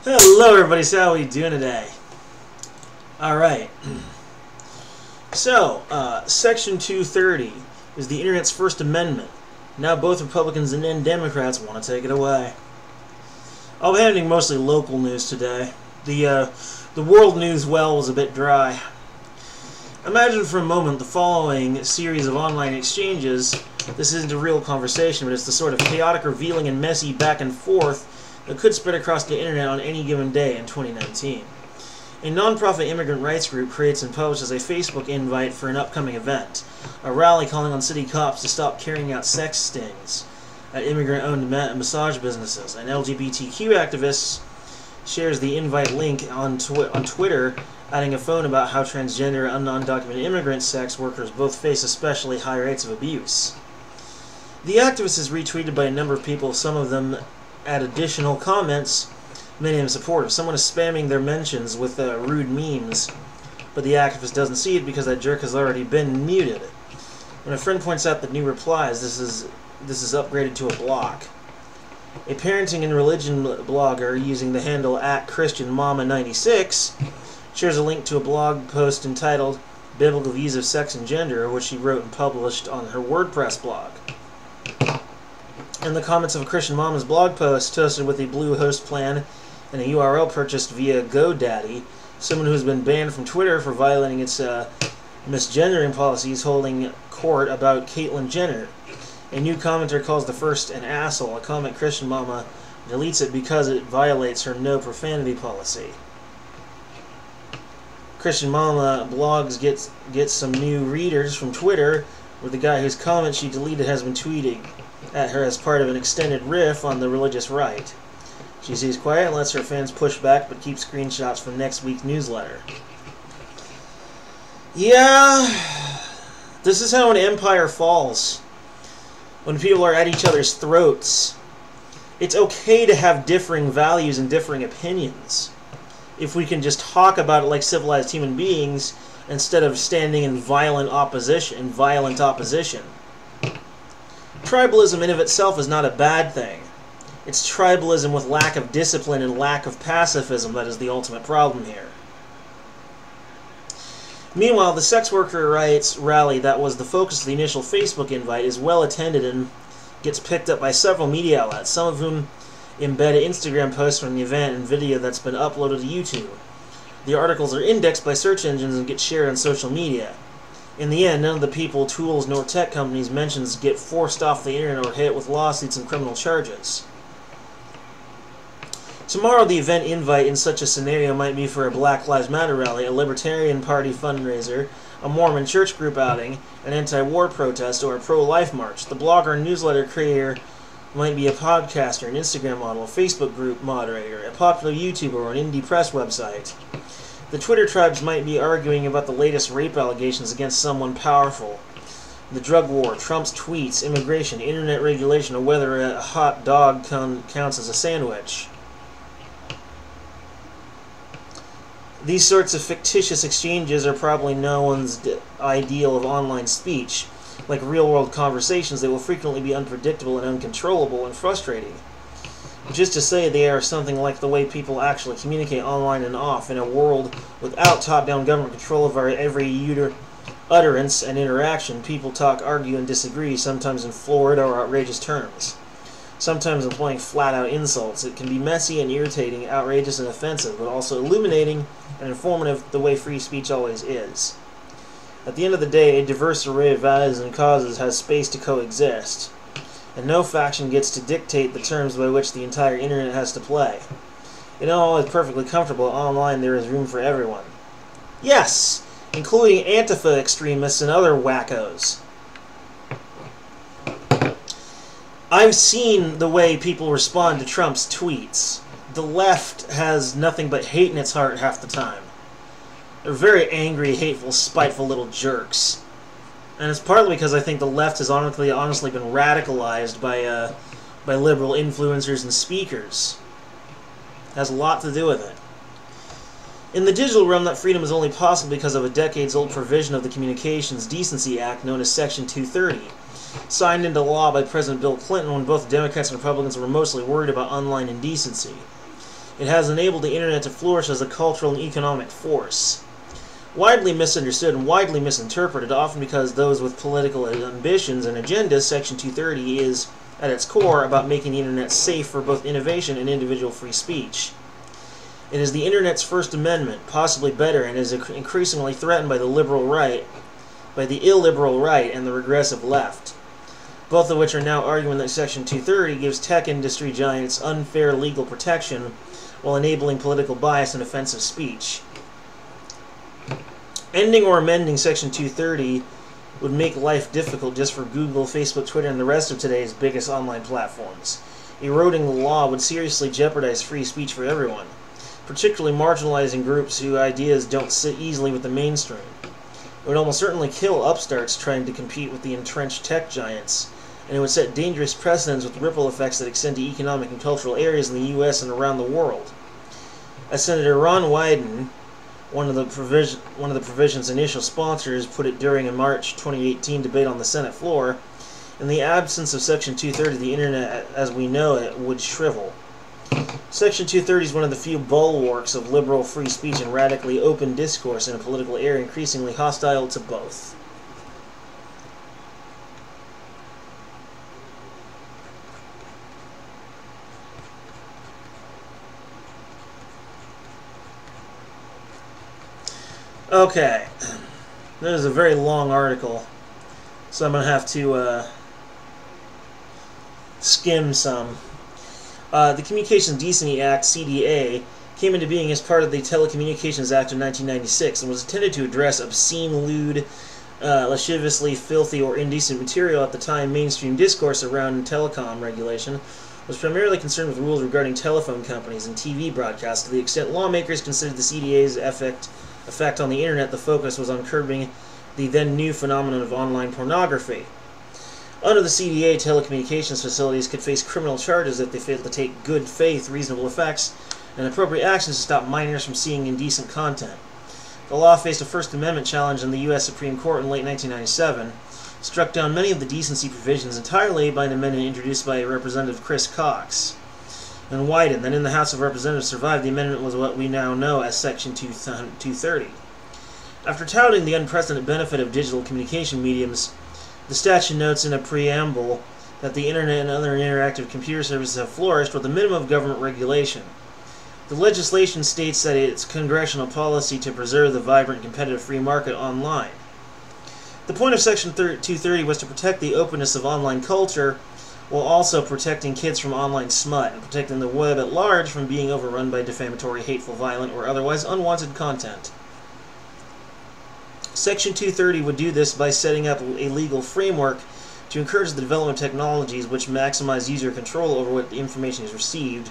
Hello everybody, so how are we doing today? Alright. So, Section 230 is the Internet's First Amendment. Now both Republicans and Democrats want to take it away. I'll be handling mostly local news today. The world news well was a bit dry. Imagine for a moment the following series of online exchanges. This isn't a real conversation, but it's the sort of chaotic, revealing, and messy back and forth that could spread across the internet on any given day in 2019. A non-profit immigrant rights group creates and publishes a Facebook invite for an upcoming event, a rally calling on city cops to stop carrying out sex stings at immigrant-owned massage businesses. An LGBTQ activist shares the invite link on Twitter, adding a phone about how transgender and undocumented immigrant sex workers both face especially high rates of abuse. The activist is retweeted by a number of people, some of them add additional comments, many of them supportive. Someone is spamming their mentions with rude memes, but the activist doesn't see it because that jerk has already been muted. When a friend points out the new replies, this is upgraded to a block. A parenting and religion blogger using the handle @ChristianMama96 shares a link to a blog post entitled Biblical Views of Sex and Gender, which she wrote and published on her WordPress blog. In the comments of a Christian Mama's blog post, toasted with a Bluehost plan and a URL purchased via GoDaddy, someone who has been banned from Twitter for violating its misgendering policies holding court about Caitlyn Jenner. A new commenter calls the first an asshole. A comment Christian Mama deletes it because it violates her no profanity policy. Christian Mama blogs gets some new readers from Twitter, where the guy whose comment she deleted has been tweeting at her as part of an extended riff on the religious right. She stays quiet and lets her fans push back, but keeps screenshots from next week's newsletter. Yeah, this is how an empire falls. When people are at each other's throats. It's okay to have differing values and differing opinions, if we can just talk about it like civilized human beings instead of standing in violent opposition. Tribalism in of itself is not a bad thing. It's tribalism with lack of discipline and lack of pacifism that is the ultimate problem here. Meanwhile, the sex worker rights rally that was the focus of the initial Facebook invite is well attended and gets picked up by several media outlets, some of whom embed Instagram posts from the event and video that's been uploaded to YouTube. The articles are indexed by search engines and get shared on social media. In the end, none of the people, tools, nor tech companies mentioned get forced off the internet or hit with lawsuits and criminal charges. Tomorrow, the event invite in such a scenario might be for a Black Lives Matter rally, a Libertarian Party fundraiser, a Mormon church group outing, an anti-war protest, or a pro-life march. The blogger and newsletter creator might be a podcaster, an Instagram model, a Facebook group moderator, a popular YouTuber, or an indie press website. The Twitter tribes might be arguing about the latest rape allegations against someone powerful, the drug war, Trump's tweets, immigration, internet regulation, or whether a hot dog counts as a sandwich. These sorts of fictitious exchanges are probably no one's ideal of online speech. Like real-world conversations, they will frequently be unpredictable and uncontrollable and frustrating. Which is to say, they are something like the way people actually communicate online and off in a world without top-down government control of every utterance and interaction. People talk, argue, and disagree, sometimes in florid or outrageous terms, sometimes employing flat-out insults. It can be messy and irritating, outrageous and offensive, but also illuminating and informative the way free speech always is. At the end of the day, a diverse array of values and causes has space to coexist, and no faction gets to dictate the terms by which the entire internet has to play. It all is perfectly comfortable. Online there is room for everyone. Yes, including Antifa extremists and other wackos. I've seen the way people respond to Trump's tweets. The left has nothing but hate in its heart half the time. They're very angry, hateful, spiteful little jerks. And it's partly because I think the left has honestly been radicalized by liberal influencers and speakers. It has a lot to do with it. In the digital realm, that freedom is only possible because of a decades-old provision of the Communications Decency Act known as Section 230, signed into law by President Bill Clinton when both Democrats and Republicans were mostly worried about online indecency. It has enabled the Internet to flourish as a cultural and economic force. Widely misunderstood and widely misinterpreted, often because those with political ambitions and agendas, Section 230 is, at its core, about making the Internet safe for both innovation and individual free speech. It is the Internet's First Amendment, possibly better, and is increasingly threatened by the liberal right, by the illiberal right, and the regressive left, both of which are now arguing that Section 230 gives tech industry giants unfair legal protection while enabling political bias and offensive speech. Ending or amending Section 230 would make life difficult just for Google, Facebook, Twitter, and the rest of today's biggest online platforms. Eroding the law would seriously jeopardize free speech for everyone, particularly marginalizing groups whose ideas don't sit easily with the mainstream. It would almost certainly kill upstarts trying to compete with the entrenched tech giants, and it would set dangerous precedents with ripple effects that extend to economic and cultural areas in the U.S. and around the world. As Senator Ron Wyden, one of the provision's initial sponsors, put it during a March 2018 debate on the Senate floor, in the absence of Section 230, the Internet as we know it would shrivel. Section 230 is one of the few bulwarks of liberal free speech and radically open discourse in a political area increasingly hostile to both. Okay, this is a very long article, so I'm going to have to skim some. The Communications Decency Act, CDA, came into being as part of the Telecommunications Act of 1996 and was intended to address obscene, lewd, lasciviously filthy, or indecent material. At the time, mainstream discourse around telecom regulation was primarily concerned with rules regarding telephone companies and TV broadcasts. To the extent lawmakers considered the CDA's effect on the Internet, the focus was on curbing the then new phenomenon of online pornography. Under the CDA, telecommunications facilities could face criminal charges if they failed to take good faith, reasonable effects, and appropriate actions to stop minors from seeing indecent content. The law faced a First Amendment challenge in the U.S. Supreme Court in late 1997, struck down many of the decency provisions entirely by an amendment introduced by Representative Chris Cox. And Wyden, then in the House of Representatives, survived. The amendment was what we now know as Section 230. After touting the unprecedented benefit of digital communication mediums, the statute notes in a preamble that the Internet and other interactive computer services have flourished with a minimum of government regulation. The legislation states that it's congressional policy to preserve the vibrant competitive free market online. The point of Section 230 was to protect the openness of online culture, while also protecting kids from online smut and protecting the web at large from being overrun by defamatory, hateful, violent, or otherwise unwanted content. Section 230 would do this by setting up a legal framework to encourage the development of technologies which maximize user control over what the information is received,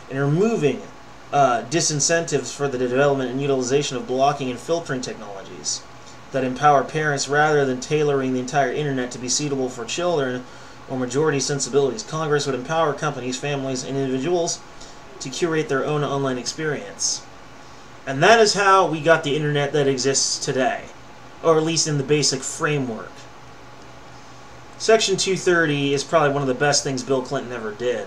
and removing disincentives for the development and utilization of blocking and filtering technologies that empower parents rather than tailoring the entire Internet to be suitable for children or majority sensibilities. Congress would empower companies, families, and individuals to curate their own online experience. And that is how we got the Internet that exists today, or at least in the basic framework. Section 230 is probably one of the best things Bill Clinton ever did.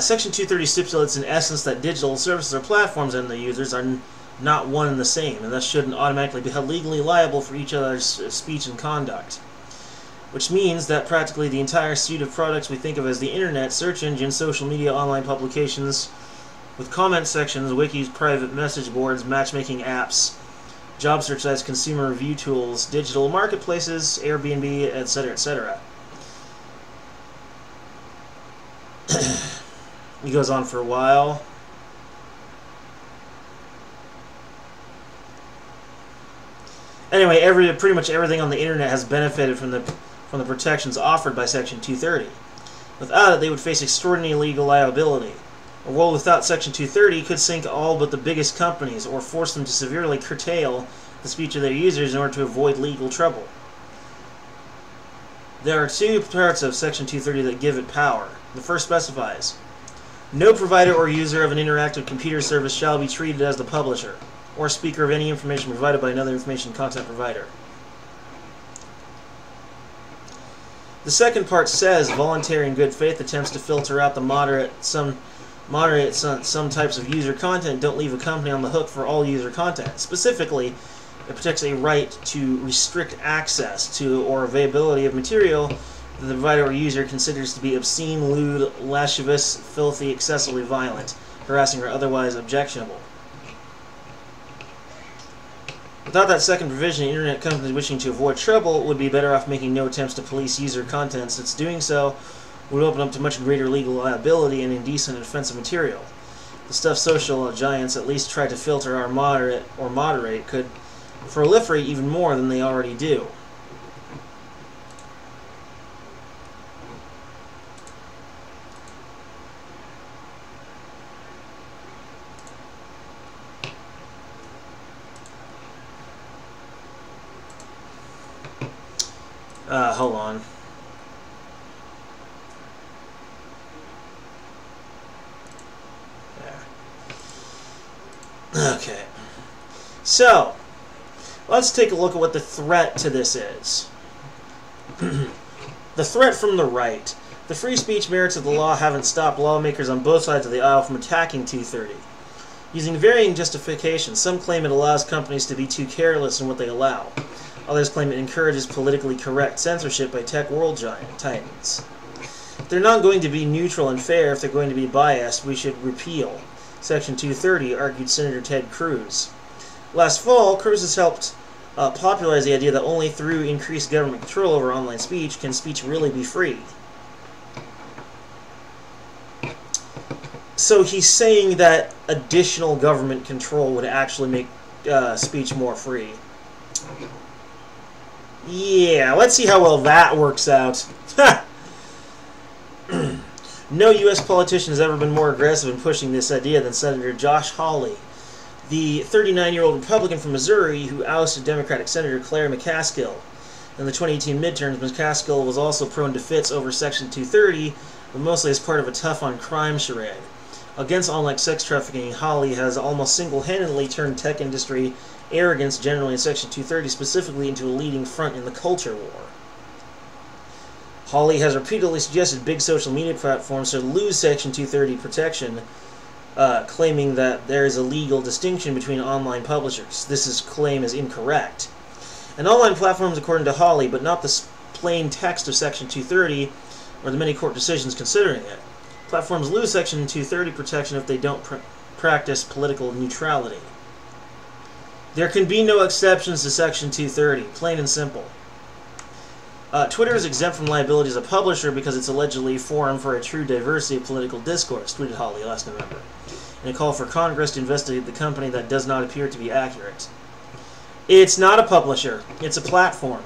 Section 230 stipulates in essence that digital services or platforms and the users are not one and the same, and thus shouldn't automatically be held legally liable for each other's speech and conduct. Which means that practically the entire suite of products we think of as the Internet, search engines, social media, online publications, with comment sections, wikis, private message boards, matchmaking apps, job search sites, consumer review tools, digital marketplaces, Airbnb, etc., etc. He goes on for a while. Anyway, pretty much everything on the Internet has benefited from the protections offered by Section 230. Without it, they would face extraordinary legal liability. A world without Section 230 could sink all but the biggest companies, or force them to severely curtail the speech of their users in order to avoid legal trouble. There are two parts of Section 230 that give it power. The first specifies, no provider or user of an interactive computer service shall be treated as the publisher or speaker of any information provided by another information content provider. The second part says voluntary and good faith attempts to filter out the some types of user content don't leave a company on the hook for all user content. Specifically, it protects a right to restrict access to or availability of material that the provider or user considers to be obscene, lewd, lascivious, filthy, excessively violent, harassing, or otherwise objectionable. Without that second provision, internet companies wishing to avoid trouble would be better off making no attempts to police user content, since doing so would open up to much greater legal liability and indecent and offensive material. The stuff social giants at least try to filter or moderate could proliferate even more than they already do. Hold on. There. Okay. So, let's take a look at what the threat to this is. The threat from the right. The free speech merits of the law haven't stopped lawmakers on both sides of the aisle from attacking 230. Using varying justifications, some claim it allows companies to be too careless in what they allow. Others claim it encourages politically correct censorship by tech world titans. If they're not going to be neutral and fair, if they're going to be biased, we should repeal Section 230, argued Senator Ted Cruz. Last fall, Cruz has helped popularize the idea that only through increased government control over online speech can speech really be free. So he's saying that additional government control would actually make speech more free. Yeah, let's see how well that works out. No U.S. politician has ever been more aggressive in pushing this idea than Senator Josh Hawley, the 39-year-old Republican from Missouri who ousted Democratic Senator Claire McCaskill. In the 2018 midterms, McCaskill was also prone to fits over Section 230, but mostly as part of a tough-on-crime charade. Against online sex trafficking, Hawley has almost single-handedly turned tech industry arrogance generally in Section 230 specifically into a leading front in the culture war. Hawley has repeatedly suggested big social media platforms should lose Section 230 protection, claiming that there is a legal distinction between online publishers. This claim is incorrect. And online platforms, according to Hawley, but not the plain text of Section 230 or the many court decisions considering it. Platforms lose Section 230 protection if they don't practice political neutrality. There can be no exceptions to Section 230, plain and simple. Twitter is exempt from liability as a publisher because it's allegedly a forum for a true diversity of political discourse, tweeted Hawley last November, in a call for Congress to investigate the company that does not appear to be accurate. It's not a publisher, it's a platform.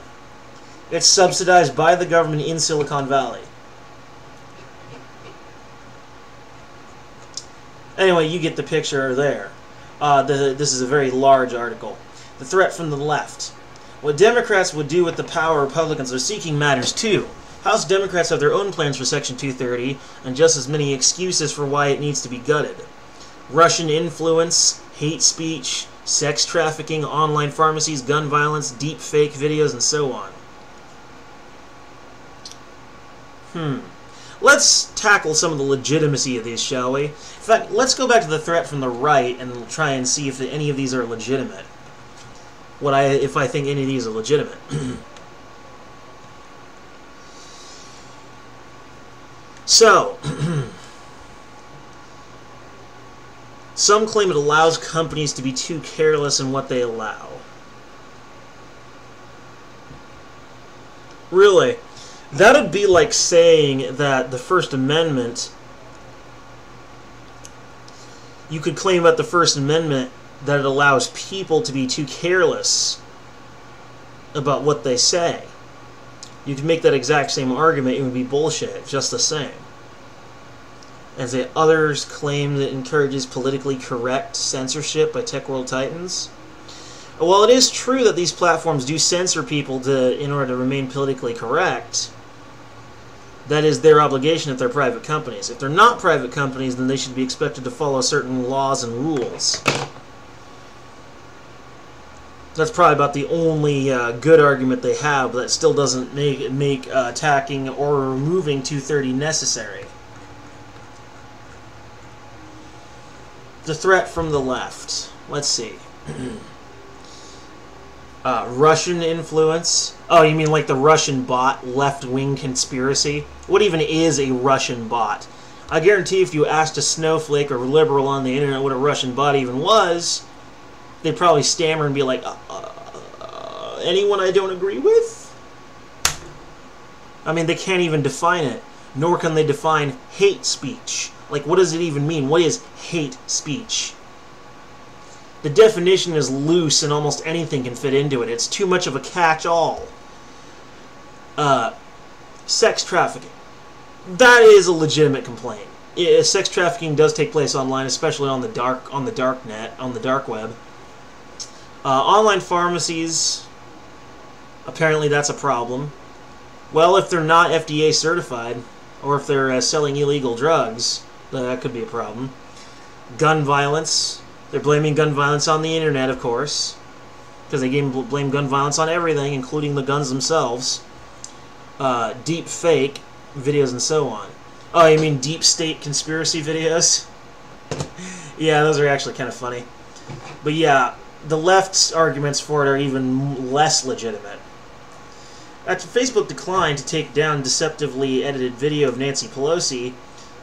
It's subsidized by the government in Silicon Valley. Anyway, you get the picture there. This is a very large article. The threat from the left. What Democrats would do with the power Republicans are seeking matters too. House Democrats have their own plans for Section 230 and just as many excuses for why it needs to be gutted. Russian influence, hate speech, sex trafficking, online pharmacies, gun violence, deep fake videos, and so on. Let's tackle some of the legitimacy of these, shall we? In fact, let's go back to the threat from the right and try and see if any of these are legitimate. If I think any of these are legitimate. So, some claim it allows companies to be too careless in what they allow. Really? That would be like saying that the First Amendment, you could claim about the First Amendment that it allows people to be too careless about what they say. You could make that exact same argument, it would be bullshit, just the same. And say others claim that it encourages politically correct censorship by tech world titans. While it is true that these platforms do censor people in order to remain politically correct, that is their obligation if they're private companies. If they're not private companies, then they should be expected to follow certain laws and rules. That's probably about the only good argument they have, but that still doesn't make attacking or removing 230 necessary. The threat from the left. Let's see. Russian influence. Oh, you mean like the Russian bot left-wing conspiracy? What even is a Russian bot? I guarantee if you asked a snowflake or liberal on the internet what a Russian bot even was, they'd probably stammer and be like, anyone I don't agree with? I mean, they can't even define it, nor can they define hate speech. Like, what does it even mean? What is hate speech? The definition is loose and almost anything can fit into it. It's too much of a catch-all. Sex trafficking. That is a legitimate complaint. Sex trafficking does take place online, especially on the dark net, on the dark web. Online pharmacies, apparently that's a problem. Well, if they're not FDA certified, or if they're selling illegal drugs, that could be a problem. Gun violence. They're blaming gun violence on the internet, of course, because they blame gun violence on everything, including the guns themselves. Deep fake videos and so on. Oh, you mean deep state conspiracy videos? Yeah, those are actually kind of funny. But yeah, the left's arguments for it are even less legitimate. After Facebook declined to take down deceptively edited video of Nancy Pelosi,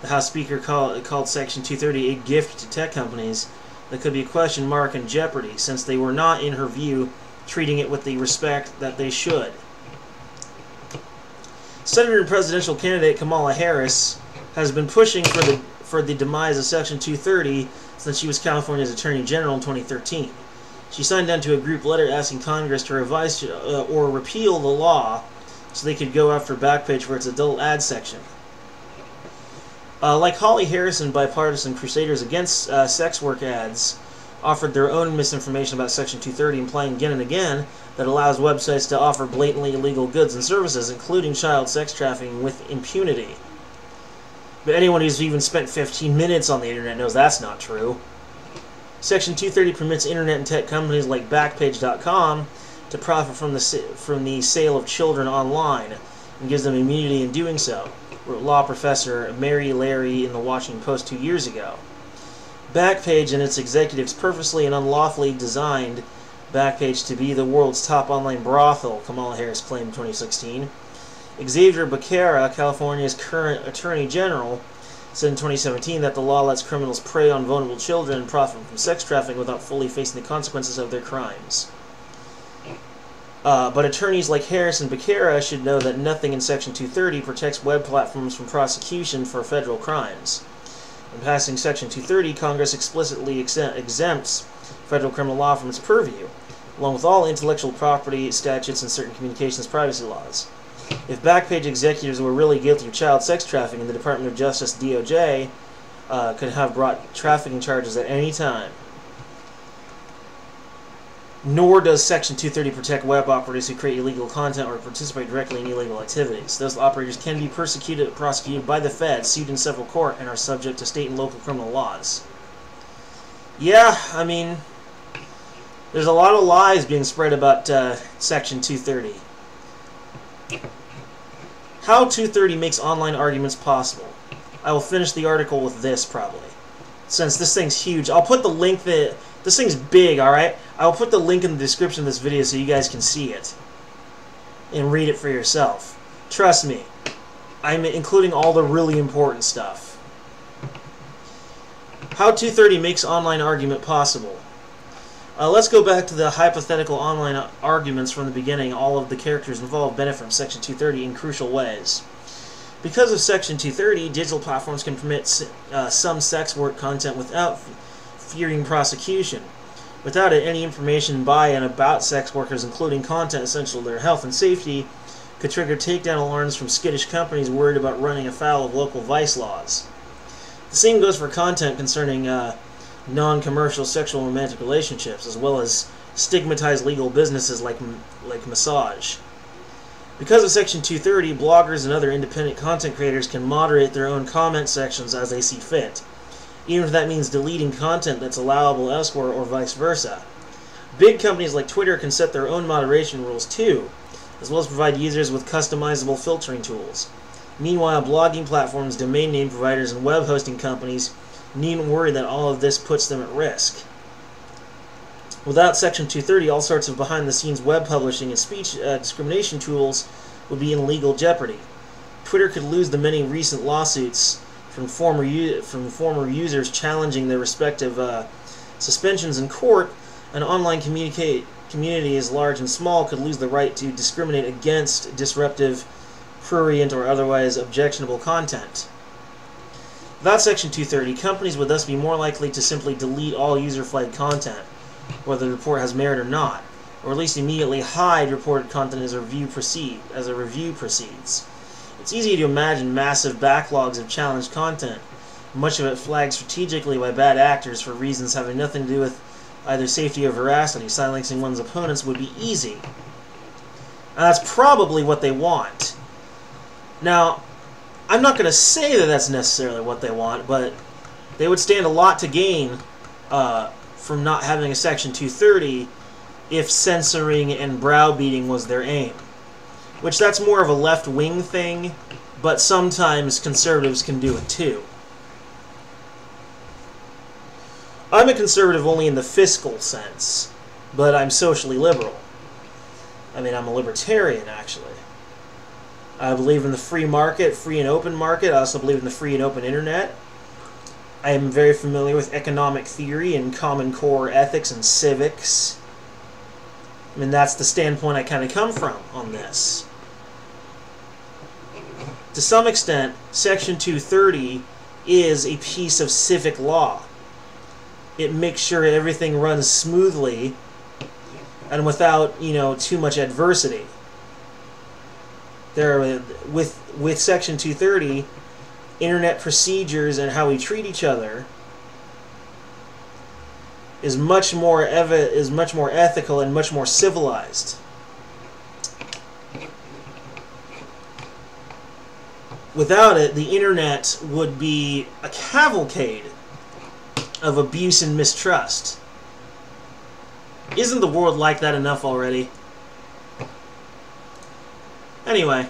the House Speaker called Section 230 a gift to tech companies that could be a question mark in jeopardy, since they were not, in her view, treating it with the respect that they should. Senator and presidential candidate Kamala Harris has been pushing for the demise of Section 230 since she was California's Attorney General in 2013. She signed on to a group letter asking Congress to revise or repeal the law so they could go after Backpage for its adult ad section. Like Holly Harrison, bipartisan crusaders against sex work ads offered their own misinformation about Section 230, implying again and again that allows websites to offer blatantly illegal goods and services, including child sex trafficking, with impunity. But anyone who's even spent 15 minutes on the internet knows that's not true. Section 230 permits internet and tech companies like Backpage.com to profit from the sale of children online, and gives them immunity in doing so, wrote law professor Mary Larry in the Washington Post 2 years ago. Backpage and its executives purposely and unlawfully designed Backpage to be the world's top online brothel, Kamala Harris claimed in 2016. Xavier Becerra, California's current Attorney General, said in 2017 that the law lets criminals prey on vulnerable children and profit from sex trafficking without fully facing the consequences of their crimes. But attorneys like Harris and Becerra should know that nothing in Section 230 protects web platforms from prosecution for federal crimes. In passing Section 230, Congress explicitly exempts federal criminal law from its purview, along with all intellectual property statutes and certain communications privacy laws. If Backpage executives were really guilty of child sex trafficking, the Department of Justice, DOJ, could have brought trafficking charges at any time. Nor does Section 230 protect web operators who create illegal content or participate directly in illegal activities. Those operators can be prosecuted by the Fed, sued in several court, and are subject to state and local criminal laws. Yeah, I mean, there's a lot of lies being spread about Section 230. How 230 makes online arguments possible. I will finish the article with this, probably. Since this thing's huge, I'll put the link that... This thing's big, alright? I'll put the link in the description of this video so you guys can see it. And read it for yourself. Trust me. I'm including all the really important stuff. How 230 makes online argument possible. Let's go back to the hypothetical online arguments from the beginning. All of the characters involved benefit from Section 230 in crucial ways. Because of Section 230, digital platforms can permit some sex work content without fearing prosecution. Without it, any information by and about sex workers, including content essential to their health and safety, could trigger takedown alarms from skittish companies worried about running afoul of local vice laws. The same goes for content concerning non-commercial sexual romantic relationships, as well as stigmatized legal businesses like massage. Because of Section 230, bloggers and other independent content creators can moderate their own comment sections as they see fit, even if that means deleting content that's allowable elsewhere or vice versa. Big companies like Twitter can set their own moderation rules too, as well as provide users with customizable filtering tools. Meanwhile, blogging platforms, domain name providers, and web hosting companies needn't worry that all of this puts them at risk. Without Section 230, all sorts of behind-the-scenes web publishing and speech discrimination tools would be in legal jeopardy. Twitter could lose the many recent lawsuits from former users challenging their respective suspensions in court. An online community as large and small could lose the right to discriminate against disruptive, prurient, or otherwise objectionable content. Without Section 230, companies would thus be more likely to simply delete all user-flagged content, whether the report has merit or not, or at least immediately hide reported content as a review proceeds. It's easy to imagine massive backlogs of challenged content, much of it flagged strategically by bad actors for reasons having nothing to do with either safety or veracity. Silencing one's opponents would be easy. And that's probably what they want. Now, I'm not going to say that that's necessarily what they want, but they would stand a lot to gain from not having a Section 230 if censoring and browbeating was their aim. Which, that's more of a left-wing thing, but sometimes conservatives can do it too. I'm a conservative only in the fiscal sense, but I'm socially liberal. I mean, I'm a libertarian, actually. I believe in the free market, free and open market. I also believe in the free and open internet. I am very familiar with economic theory and Common Core ethics and civics. I mean, that's the standpoint I kind of come from on this. To some extent, Section 230 is a piece of civic law. It makes sure everything runs smoothly and without, too much adversity. With Section 230, internet procedures and how we treat each other is much more ethical and much more civilized. Without it, the internet would be a cavalcade of abuse and mistrust. Isn't the world like that enough already? Anyway,